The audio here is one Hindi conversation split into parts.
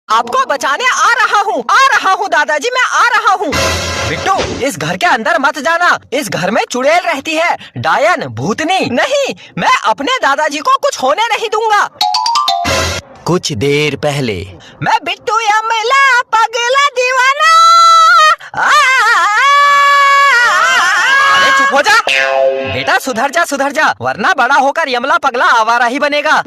आपको बचाने आ रहा हूँ दादाजी, मैं आ रहा हूँ। बिट्टू, इस घर के अंदर मत जाना, इस घर में चुड़ैल रहती है, डायन, भूतनी। नहीं, मैं अपने दादाजी को कुछ होने नहीं दूंगा। कुछ देर पहले। मैं बिट्टू यमला पगला दीवाना। अरे चुप हो जा बेटा, सुधर जा वरना बड़ा होकर यमला पगला आवारा ही बनेगा।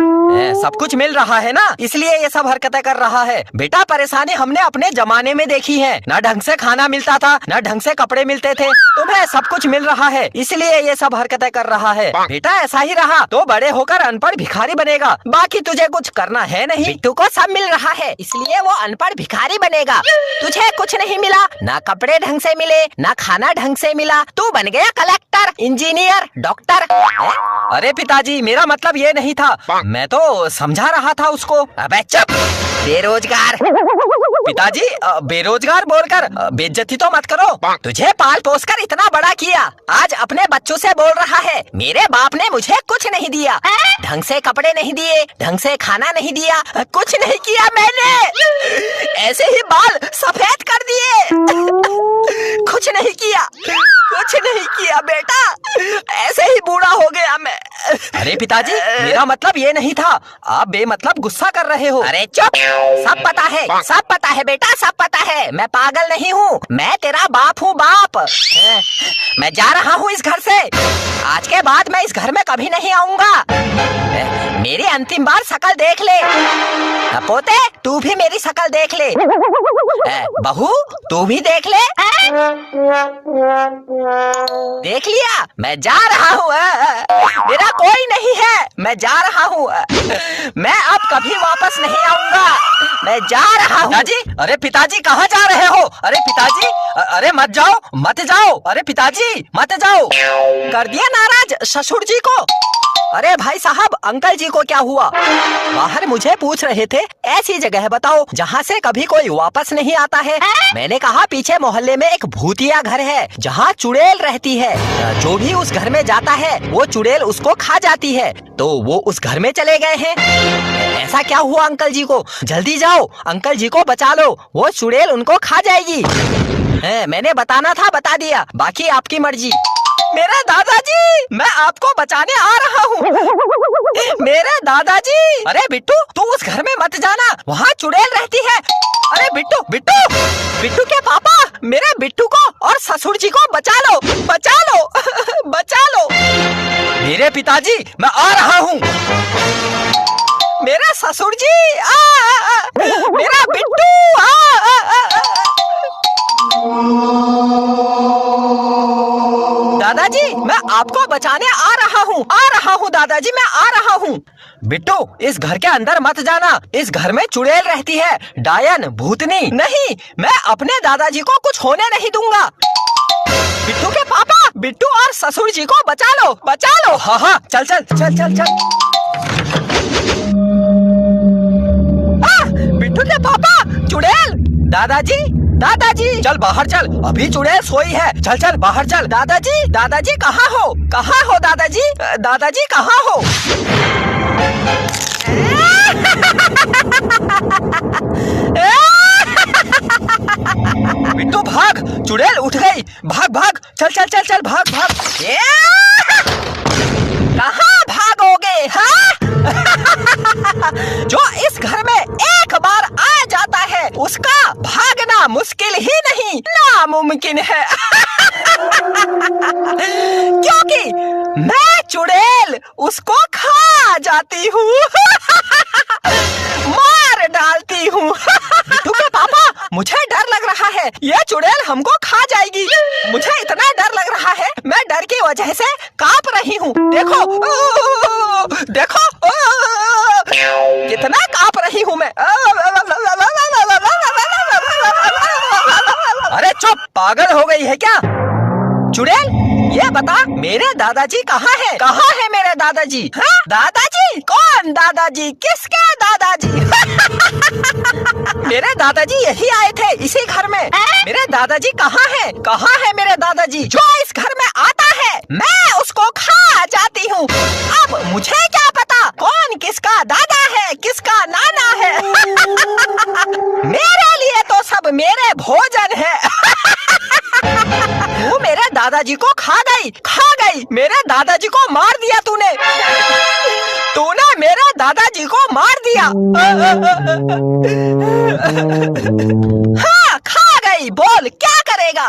सब कुछ मिल रहा है ना, इसलिए ये सब हरकतें कर रहा है। बेटा, परेशानी हमने अपने जमाने में देखी है, न ढंग से खाना मिलता था, न ढंग से कपड़े मिलते थे। तुम्हें सब कुछ मिल रहा है, इसलिए ये सब हरकतें कर रहा है। बेटा, ऐसा ही रहा तो बड़े होकर अनपढ़ भिखारी बनेगा, बाकी तुझे कुछ करना है नहीं। बिट्टू को सब मिल रहा है, इसलिए वो अनपढ़ भिखारी बनेगा। तुझे कुछ नहीं मिला, ना कपड़े ढंग से मिले, ना खाना ढंग से मिला, तू बन गया कलेक्टर, इंजीनियर, डॉक्टर। अरे पिताजी, मेरा मतलब ये नहीं था, मैं तो समझा रहा था उसको। अबे चुप, बेरोजगार। पिताजी, बेरोजगार बोलकर बेइज्जती तो मत करो। तुझे पाल पोस कर इतना बड़ा किया, आज अपने बच्चों से बोल रहा है मेरे बाप ने मुझे कुछ नहीं दिया, ढंग से कपड़े नहीं दिए, ढंग से खाना नहीं दिया, कुछ नहीं किया मैंने, ऐसे ही बाल सफेद कर दिए। कुछ नहीं किया बेटा, ऐसे ही बूढ़ा हो गया मैं। अरे पिताजी, मेरा मतलब ये नहीं था, आप बेमतलब गुस्सा कर रहे हो। अरे चुप, सब पता है बेटा, सब पता है, मैं पागल नहीं हूँ, मैं तेरा बाप हूँ, बाप। मैं जा रहा हूँ इस घर से, आज के बाद मैं इस घर में कभी नहीं आऊंगा। मेरी अंतिम बार शकल देख ले। पोते, तू भी मेरी शकल देख ले। बहू, तू भी देख ले। देख लिया, मैं जा रहा हूँ, मेरा कोई नहीं है, मैं जा रहा हूँ, मैं अब कभी वापस नहीं आऊंगा, मैं जा रहा हूँ। पिताजी, अरे पिताजी कहाँ जा रहे हो? अरे पिताजी, अरे मत जाओ, अरे पिताजी मत जाओ। कर दिया नाराज ससुर जी को। अरे भाई साहब, अंकल जी को क्या हुआ? बाहर मुझे पूछ रहे थे, ऐसी जगह बताओ जहाँ से कभी कोई वापस नहीं आता है। मैंने कहा पीछे मोहल्ले में एक भूतिया घर है जहाँ चुड़ैल रहती है, जो भी उस घर में जाता है वो चुड़ैल उसको खा जाती है, तो वो उस घर में चले गए हैं। ऐसा क्या हुआ अंकल जी को? जल्दी जाओ, अंकल जी को बचा लो, वो चुड़ैल उनको खा जाएगी। मैंने बताना था, बता दिया, बाकी आपकी मर्जी। मेरे दादाजी, मैं आपको बचाने आ रहा हूँ। मेरे दादाजी। अरे बिट्टू, तू उस घर में मत जाना, वहाँ चुड़ैल रहती है। अरे बिट्टू के पापा, मेरे बिट्टू को और ससुर जी को बचा लो। बचा लो। मेरे पिताजी, मैं आ रहा हूँ। मेरे ससुर जी, मेरा बिट्टू, दादाजी, मैं आपको बचाने आ रहा हूँ दादाजी, मैं आ रहा हूँ। बिट्टू, इस घर के अंदर मत जाना, इस घर में चुड़ैल रहती है, डायन, भूतनी। नहीं, मैं अपने दादाजी को कुछ होने नहीं दूंगा। बिट्टू के पापा, बिट्टू और ससुर जी को बचा लो। हाँ, चल। बिट्टू के पापा, चुड़ैल। दादाजी, चल बाहर चल, अभी चुड़ैल सोई है, चल बाहर चल। दादाजी कहाँ हो दादाजी कहाँ हो? बिट्टू भाग, चुड़ैल उठ गई, भाग, चल भाग। कहाँ भागोगे, हाँ? जो इस घर में एक बार आ जाता है उसका भागना मुश्किल ही नहीं, नामुमकिन है। क्योंकि मैं चुड़ैल उसको खा जाती हूँ, मार डालती हूँ। बिट्टू के पापा, मुझे डर लग रहा है, ये चुड़ैल हमको खा जाएगी। मुझे इतना डर लग रहा है, मैं डर की वजह से कांप रही हूँ। देखो कितना कांप रही हूँ मैं। अरे चुप, पागल हो गई है क्या? चुड़ैल, ये बता, मेरे दादाजी कहाँ है मेरे दादाजी? हाँ? दादाजी? कौन दादाजी? किसके दादाजी? मेरे दादाजी यही आए थे, इसी घर में। मेरे दादाजी कहाँ है मेरे दादाजी? जो इस घर में आता है मैं उसको खा जाती हूँ। अब मुझे क्या पता कौन किसका दादा है, किसका नाना है। मेरे भोजन है। तू मेरे दादाजी को खा गई, मेरे दादाजी को मार दिया तूने मेरे दादाजी को मार दिया। हाँ, खा गई, बोल क्या करेगा?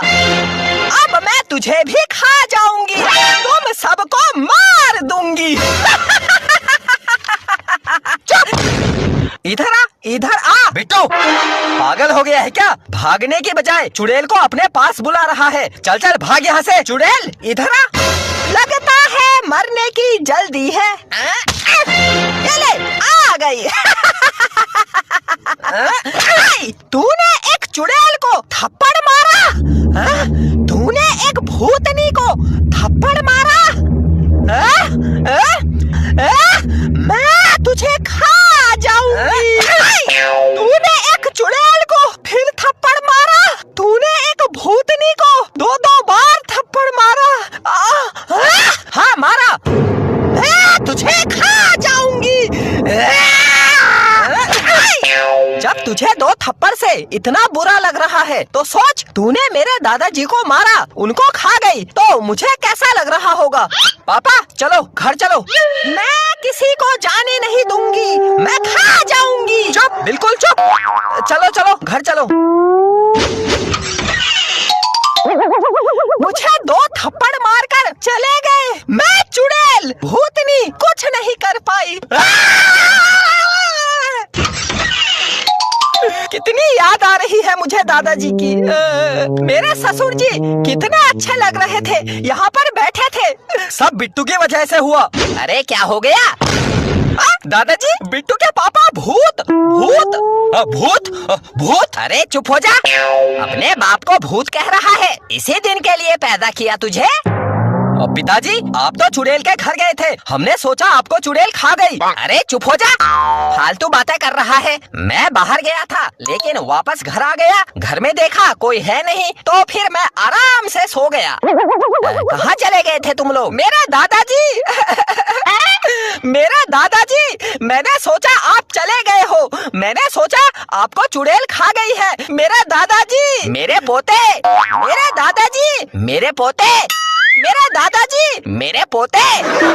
अब मैं तुझे भी खा जाऊंगी, तुम सबको मार दूंगी। चुप, इधर आ बिट्टू, पागल हो गया है क्या? भागने की बजाय चुड़ैल को अपने पास बुला रहा है। चल भाग यहाँ से। चुड़ैल इधर आ, लगता है मरने की जल्दी है। ये ले, आ गई। तूने एक चुड़ैल को थप्पड़ मारा? तूने एक भूतनी को थप्पड़ मारा? मैं तुझे खा जाऊंगी। तूने एक चुड़ैल को फिर थप्पड़ मारा, तूने एक भूतनी को दो बार थप्पड़ मारा। हाँ मारा, मैं तुझे खा जाऊंगी। जब तुझे 2 थप्पड़ से इतना बुरा लग रहा है तो सोच, तूने मेरे दादाजी को मारा, उनको खा गई, तो मुझे कैसा लग रहा होगा? पापा चलो घर चलो। मैं किसी को जाने नहीं दूंगी, मैं खा जाऊंगी। चुप, बिल्कुल चुप। चलो घर चलो। मुझे 2 थप्पड़ मारकर चले गए। मैं चुड़ैल भूतनी कुछ नहीं कर पाई। कितनी याद आ रही है मुझे दादाजी की। मेरे ससुर जी कितने अच्छे लग रहे थे, यहाँ पर बैठे थे। सब बिट्टू की वजह से हुआ। अरे क्या हो गया? दादाजी, बिट्टू के पापा भूत। भूत? अरे चुप हो जा, अपने बाप को भूत कह रहा है। इसी दिन के लिए पैदा किया तुझे। पिताजी, आप तो चुड़ैल के घर गए थे, हमने सोचा आपको चुड़ैल खा गई। अरे चुप हो जा, फालतू बातें कर रहा है। मैं बाहर गया था, लेकिन वापस घर आ गया, घर में देखा कोई है नहीं, तो फिर मैं आराम से सो गया। कहाँ चले गए थे तुम लोग? मेरे दादाजी। मैंने सोचा आप चले गए हो, मैंने सोचा आपको चुड़ैल खा गई है। मेरे दादाजी, मेरे पोते, मेरे दादाजी, मेरे पोते, मेरे दादाजी, मेरे पोते।